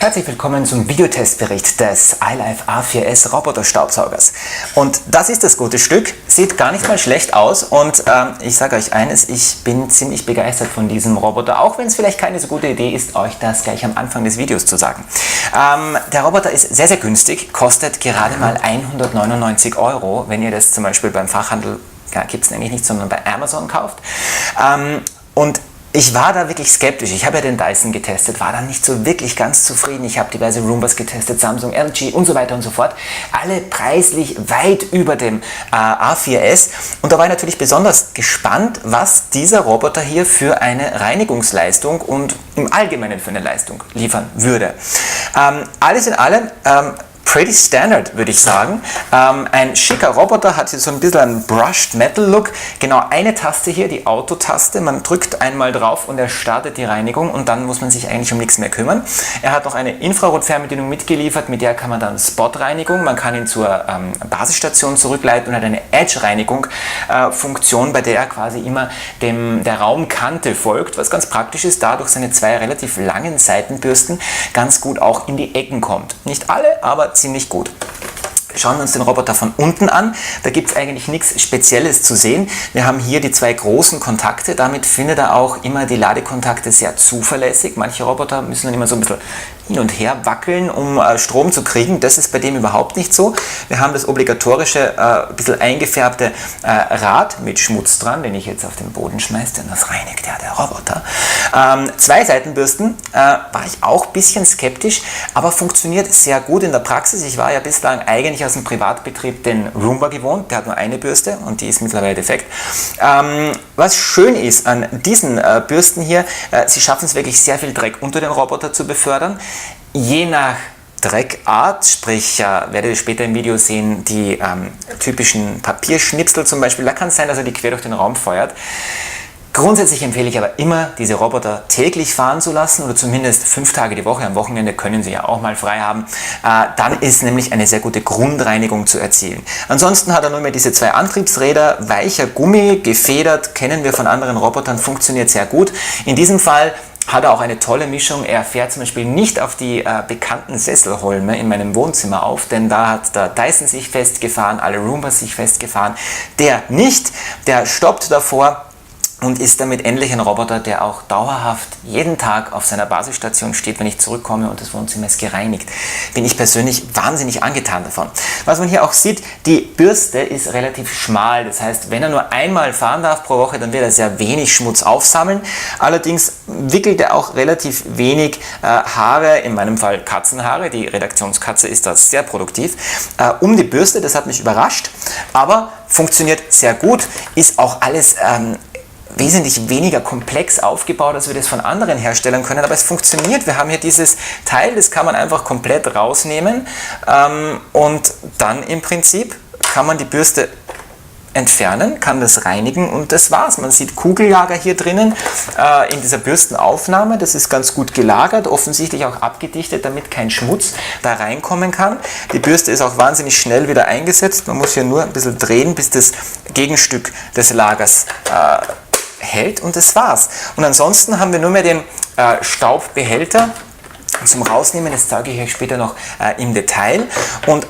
Herzlich willkommen zum Videotestbericht des iLife A4S Roboter-Staubsaugers. Und das ist das gute Stück, sieht gar nicht mal schlecht aus und ich sage euch eines, ich bin ziemlich begeistert von diesem Roboter, auch wenn es vielleicht keine so gute Idee ist, euch das gleich am Anfang des Videos zu sagen. Der Roboter ist sehr, sehr günstig, kostet gerade mal 199 €, wenn ihr das zum Beispiel beim Fachhandel, ja, gibt es nämlich nicht, sondern bei Amazon kauft. Und ich war da wirklich skeptisch. Ich habe ja den Dyson getestet, war da nicht so wirklich ganz zufrieden. Ich habe diverse Roombas getestet, Samsung, LG und so weiter und so fort. Alle preislich weit über dem A4S. Und da war ich natürlich besonders gespannt, was dieser Roboter hier für eine Reinigungsleistung und im Allgemeinen für eine Leistung liefern würde. Alles in allem pretty standard, würde ich sagen. Ein schicker Roboter, hat hier so ein bisschen einen Brushed Metal Look. Genau eine Taste hier, die Auto-Taste. Man drückt einmal drauf und er startet die Reinigung und dann muss man sich eigentlich um nichts mehr kümmern. Er hat noch eine Infrarot-Fernbedienung mitgeliefert, mit der kann man dann Spot-Reinigung, man kann ihn zur Basisstation zurückleiten und hat eine Edge-Reinigung-Funktion, bei der er quasi immer der Raumkante folgt, was ganz praktisch ist, da durch seine zwei relativ langen Seitenbürsten ganz gut auch in die Ecken kommt. Nicht alle, aber ziemlich gut. Schauen wir uns den Roboter von unten an. Da gibt es eigentlich nichts Spezielles zu sehen. Wir haben hier die zwei großen Kontakte. Damit findet er auch immer die Ladekontakte sehr zuverlässig. Manche Roboter müssen dann immer so ein bisschen hin und her wackeln, um Strom zu kriegen. Das ist bei dem überhaupt nicht so. Wir haben das obligatorische, bisschen eingefärbte Rad mit Schmutz dran, den ich jetzt auf den Boden schmeiße, denn das reinigt ja der Roboter. Zwei Seitenbürsten, war ich auch ein bisschen skeptisch, aber funktioniert sehr gut in der Praxis. Ich war ja bislang eigentlich aus dem Privatbetrieb den Roomba gewohnt, der hat nur eine Bürste und die ist mittlerweile defekt. Was schön ist an diesen Bürsten hier, sie schaffen es wirklich sehr viel Dreck unter den Roboter zu befördern. Je nach Dreckart, sprich, werdet ihr später im Video sehen, die typischen Papierschnipsel zum Beispiel, da kann es sein, dass er die quer durch den Raum feuert. Grundsätzlich empfehle ich aber immer, diese Roboter täglich fahren zu lassen oder zumindest 5 Tage die Woche. Am Wochenende können sie ja auch mal frei haben. Dann ist nämlich eine sehr gute Grundreinigung zu erzielen. Ansonsten hat er nur mehr diese zwei Antriebsräder, weicher Gummi, gefedert, kennen wir von anderen Robotern, funktioniert sehr gut. In diesem Fall hat er auch eine tolle Mischung. Er fährt zum Beispiel nicht auf die bekannten Sesselholme in meinem Wohnzimmer auf, denn da hat der Dyson sich festgefahren, alle Roombas sich festgefahren. Der nicht, der stoppt davor und ist damit endlich ein Roboter, der auch dauerhaft jeden Tag auf seiner Basisstation steht, wenn ich zurückkomme und das Wohnzimmer ist gereinigt. Bin ich persönlich wahnsinnig angetan davon. Was man hier auch sieht, die Bürste ist relativ schmal. Das heißt, wenn er nur einmal fahren darf pro Woche, dann wird er sehr wenig Schmutz aufsammeln. Allerdings wickelt er auch relativ wenig Haare, in meinem Fall Katzenhaare, die Redaktionskatze ist da sehr produktiv, um die Bürste. Das hat mich überrascht, aber funktioniert sehr gut, ist auch alles wesentlich weniger komplex aufgebaut, als wir das von anderen Herstellern können, aber es funktioniert. Wir haben hier dieses Teil, das kann man einfach komplett rausnehmen und dann im Prinzip kann man die Bürste entfernen, kann das reinigen und das war's. Man sieht Kugellager hier drinnen in dieser Bürstenaufnahme. Das ist ganz gut gelagert, offensichtlich auch abgedichtet, damit kein Schmutz da reinkommen kann. Die Bürste ist auch wahnsinnig schnell wieder eingesetzt. Man muss hier nur ein bisschen drehen, bis das Gegenstück des Lagers hält und das war's. Und ansonsten haben wir nur mehr den Staubbehälter zum Rausnehmen. Das zeige ich euch später noch im Detail. Und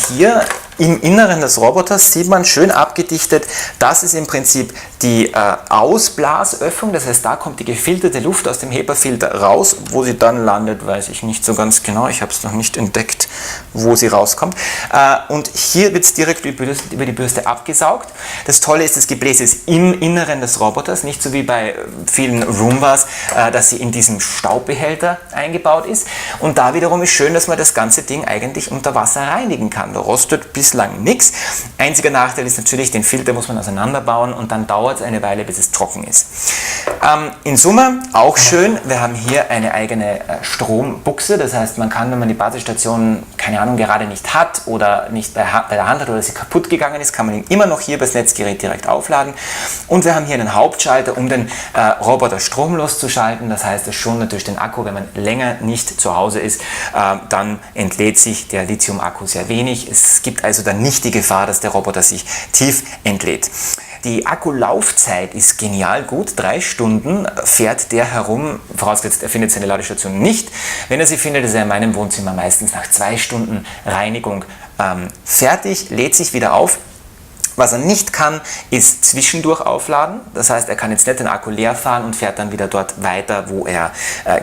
hier im Inneren des Roboters sieht man schön abgedichtet, das ist im Prinzip die Ausblasöffnung, das heißt, da kommt die gefilterte Luft aus dem HEPA-Filter raus. Wo sie dann landet, weiß ich nicht so ganz genau, ich habe es noch nicht entdeckt, wo sie rauskommt. Und hier wird es direkt über die Bürste abgesaugt. Das Tolle ist, das Gebläse ist im Inneren des Roboters, nicht so wie bei vielen Roombas, dass sie in diesem Staubbehälter eingebaut ist. Und da wiederum ist schön, dass man das ganze Ding eigentlich unter Wasser reinigen kann. Da rostet bislang nichts. Einziger Nachteil ist natürlich, den Filter muss man auseinanderbauen und dann dauert es eine Weile, bis es trocken ist. In Summe auch schön, wir haben hier eine eigene Strombuchse, das heißt, man kann, wenn man die Basisstation, keine Ahnung, gerade nicht hat oder nicht bei der Hand hat oder sie kaputt gegangen ist, kann man ihn immer noch hier das Netzgerät direkt aufladen. Und wir haben hier einen Hauptschalter, um den Roboter stromlos zu schalten. Das heißt, es schont natürlich den Akku, wenn man länger nicht zu Hause ist, dann entlädt sich der Lithium-Akku sehr wenig. Es gibt also dann nicht die Gefahr, dass der Roboter sich tief entlädt. Die Akkulaufzeit ist genial gut. 3 Stunden fährt der herum, vorausgesetzt er findet seine Ladestation nicht. Wenn er sie findet, ist er in meinem Wohnzimmer meistens nach 2 Stunden Reinigung fertig, lädt sich wieder auf. Was er nicht kann, ist zwischendurch aufladen. Das heißt, er kann jetzt nicht den Akku leer fahren und fährt dann wieder dort weiter, wo er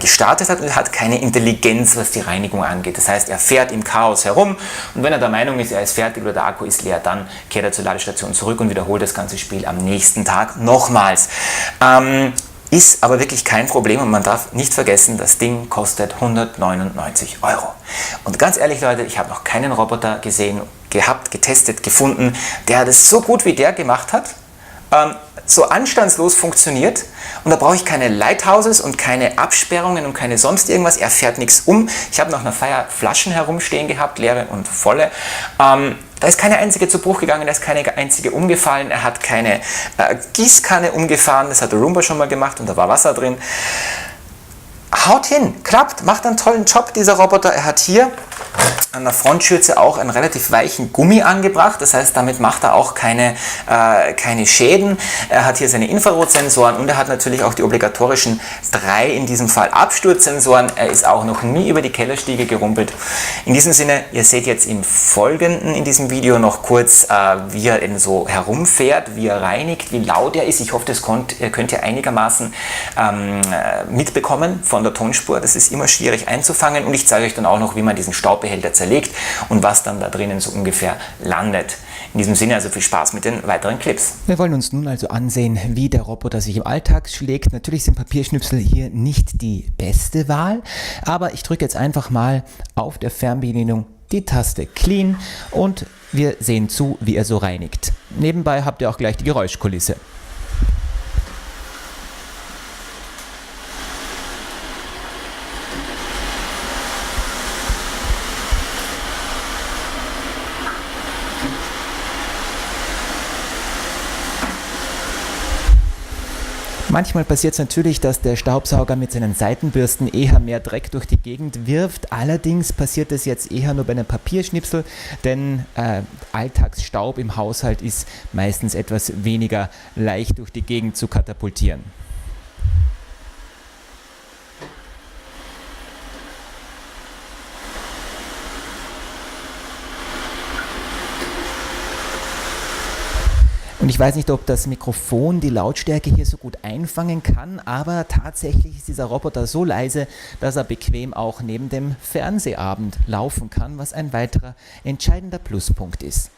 gestartet hat, und er hat keine Intelligenz, was die Reinigung angeht. Das heißt, er fährt im Chaos herum, und wenn er der Meinung ist, er ist fertig oder der Akku ist leer, dann kehrt er zur Ladestation zurück und wiederholt das ganze Spiel am nächsten Tag nochmals. Ist aber wirklich kein Problem, und man darf nicht vergessen, das Ding kostet 199 €. Und ganz ehrlich, Leute, ich habe noch keinen Roboter gesehen, gehabt, getestet, gefunden, der das so gut wie der gemacht hat, so anstandslos funktioniert, und da brauche ich keine Lighthouses und keine Absperrungen und keine sonst irgendwas. Er fährt nichts um. Ich habe noch eine Feier Flaschen herumstehen gehabt, leere und volle. Da ist keine einzige zu Bruch gegangen, da ist keine einzige umgefallen. Er hat keine Gießkanne umgefahren, das hat der Roomba schon mal gemacht und da war Wasser drin. Haut hin, klappt, macht einen tollen Job, dieser Roboter. Er hat hier an der Frontschürze auch einen relativ weichen Gummi angebracht, das heißt, damit macht er auch keine Schäden. Er hat hier seine Infrarotsensoren und er hat natürlich auch die obligatorischen 3, in diesem Fall Absturzsensoren. Er ist auch noch nie über die Kellerstiege gerumpelt. In diesem Sinne, ihr seht jetzt im Folgenden in diesem Video noch kurz, wie er eben so herumfährt, wie er reinigt, wie laut er ist. Ich hoffe, das könnt ihr einigermaßen mitbekommen von der Tonspur. Das ist immer schwierig einzufangen, und ich zeige euch dann auch noch, wie man diesen Staubbehälter zerlegt und was dann da drinnen so ungefähr landet. In diesem Sinne also viel Spaß mit den weiteren Clips. Wir wollen uns nun also ansehen, wie der Roboter sich im Alltag schlägt. Natürlich sind Papierschnipsel hier nicht die beste Wahl, aber ich drücke jetzt einfach mal auf der Fernbedienung die Taste Clean und wir sehen zu, wie er so reinigt. Nebenbei habt ihr auch gleich die Geräuschkulisse. Manchmal passiert es natürlich, dass der Staubsauger mit seinen Seitenbürsten eher mehr Dreck durch die Gegend wirft. Allerdings passiert es jetzt eher nur bei einem Papierschnipsel, denn Alltagsstaub im Haushalt ist meistens etwas weniger leicht durch die Gegend zu katapultieren. Und ich weiß nicht, ob das Mikrofon die Lautstärke hier so gut einfangen kann, aber tatsächlich ist dieser Roboter so leise, dass er bequem auch neben dem Fernsehabend laufen kann, was ein weiterer entscheidender Pluspunkt ist.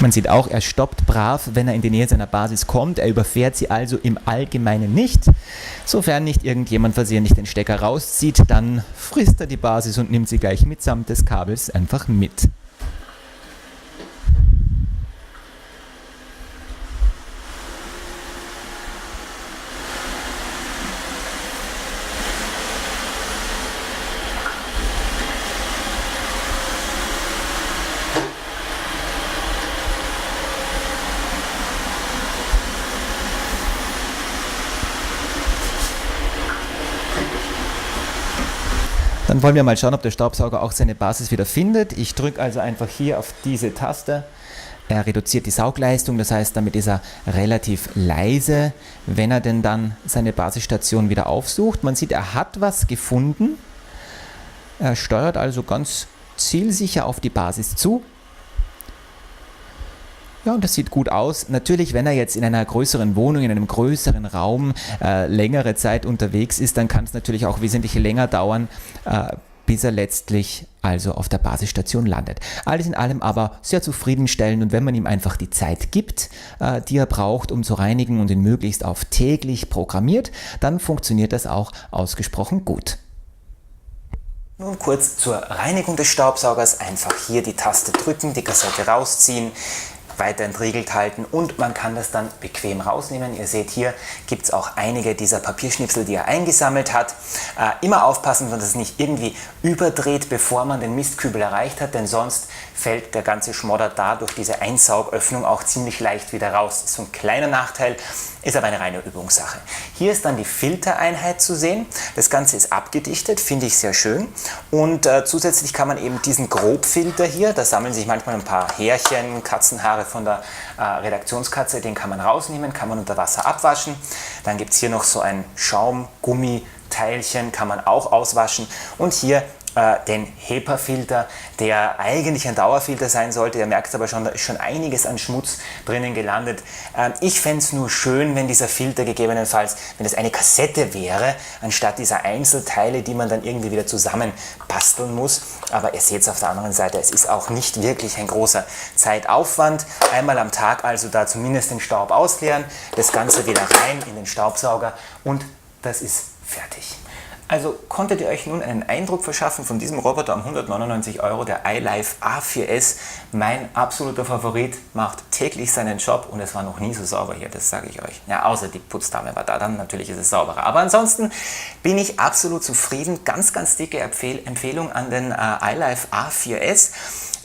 Man sieht auch, er stoppt brav, wenn er in die Nähe seiner Basis kommt. Er überfährt sie also im Allgemeinen nicht. Sofern nicht irgendjemand versehentlich den Stecker rauszieht, dann frisst er die Basis und nimmt sie gleich mitsamt des Kabels einfach mit. Dann wollen wir mal schauen, ob der Staubsauger auch seine Basis wieder findet. Ich drücke also einfach hier auf diese Taste. Er reduziert die Saugleistung, das heißt, damit ist er relativ leise, wenn er denn dann seine Basisstation wieder aufsucht. Man sieht, er hat was gefunden. Er steuert also ganz zielsicher auf die Basis zu. Ja, und das sieht gut aus. Natürlich, wenn er jetzt in einer größeren Wohnung, in einem größeren Raum längere Zeit unterwegs ist, dann kann es natürlich auch wesentlich länger dauern, bis er letztlich also auf der Basisstation landet. Alles in allem aber sehr zufriedenstellend, und wenn man ihm einfach die Zeit gibt, die er braucht, um zu reinigen, und ihn möglichst auf täglich programmiert, dann funktioniert das auch ausgesprochen gut. Nun kurz zur Reinigung des Staubsaugers. Einfach hier die Taste drücken, die Kassette rausziehen. weiter entriegelt halten und man kann das dann bequem rausnehmen. Ihr seht, hier gibt es auch einige dieser Papierschnipsel, die er eingesammelt hat. Immer aufpassen, dass es nicht irgendwie überdreht, bevor man den Mistkübel erreicht hat, denn sonst fällt der ganze Schmodder da durch diese Einsaugöffnung auch ziemlich leicht wieder raus. Das ist so ein kleiner Nachteil, ist aber eine reine Übungssache. Hier ist dann die Filtereinheit zu sehen. Das Ganze ist abgedichtet, finde ich sehr schön. Und zusätzlich kann man eben diesen Grobfilter hier, da sammeln sich manchmal ein paar Härchen, Katzenhaare von der Redaktionskatze, den kann man rausnehmen, kann man unter Wasser abwaschen. Dann gibt es hier noch so ein Schaumgummiteilchen, kann man auch auswaschen. Und hier den HEPA-Filter, der eigentlich ein Dauerfilter sein sollte. Ihr merkt aber schon, da ist schon einiges an Schmutz drinnen gelandet. Ich fände es nur schön, wenn dieser Filter gegebenenfalls, wenn es eine Kassette wäre, anstatt dieser Einzelteile, die man dann irgendwie wieder zusammenbasteln muss. Aber ihr seht es auf der anderen Seite, es ist auch nicht wirklich ein großer Zeitaufwand. Einmal am Tag also da zumindest den Staub ausleeren, das Ganze wieder rein in den Staubsauger und das ist fertig. Also konntet ihr euch nun einen Eindruck verschaffen von diesem Roboter um 199 €, der iLife A4S. Mein absoluter Favorit, macht täglich seinen Job und es war noch nie so sauber hier, das sage ich euch. Ja, außer die Putzdame war da, dann natürlich ist es sauberer. Aber ansonsten bin ich absolut zufrieden. Ganz, ganz dicke Empfehlung an den iLife A4S.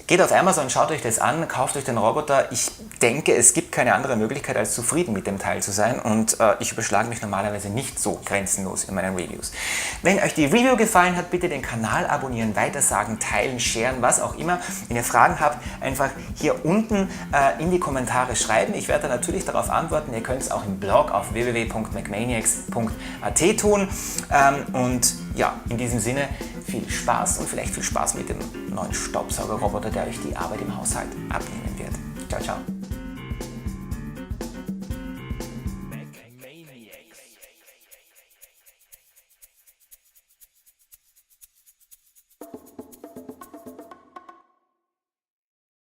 Geht auf Amazon, schaut euch das an, kauft euch den Roboter. Ich denke, es gibt keine andere Möglichkeit, als zufrieden mit dem Teil zu sein. Und ich überschlage mich normalerweise nicht so grenzenlos in meinen Reviews. Wenn euch die Review gefallen hat, bitte den Kanal abonnieren, weitersagen, teilen, sharen, was auch immer. Wenn ihr Fragen habt, einfach hier unten in die Kommentare schreiben. Ich werde da natürlich darauf antworten. Ihr könnt es auch im Blog auf www.macmaniacs.at tun. Und ja, in diesem Sinne viel Spaß und vielleicht viel Spaß mit dem neuen Staubsaugerroboter, der euch die Arbeit im Haushalt abnehmen wird. Ciao, ciao.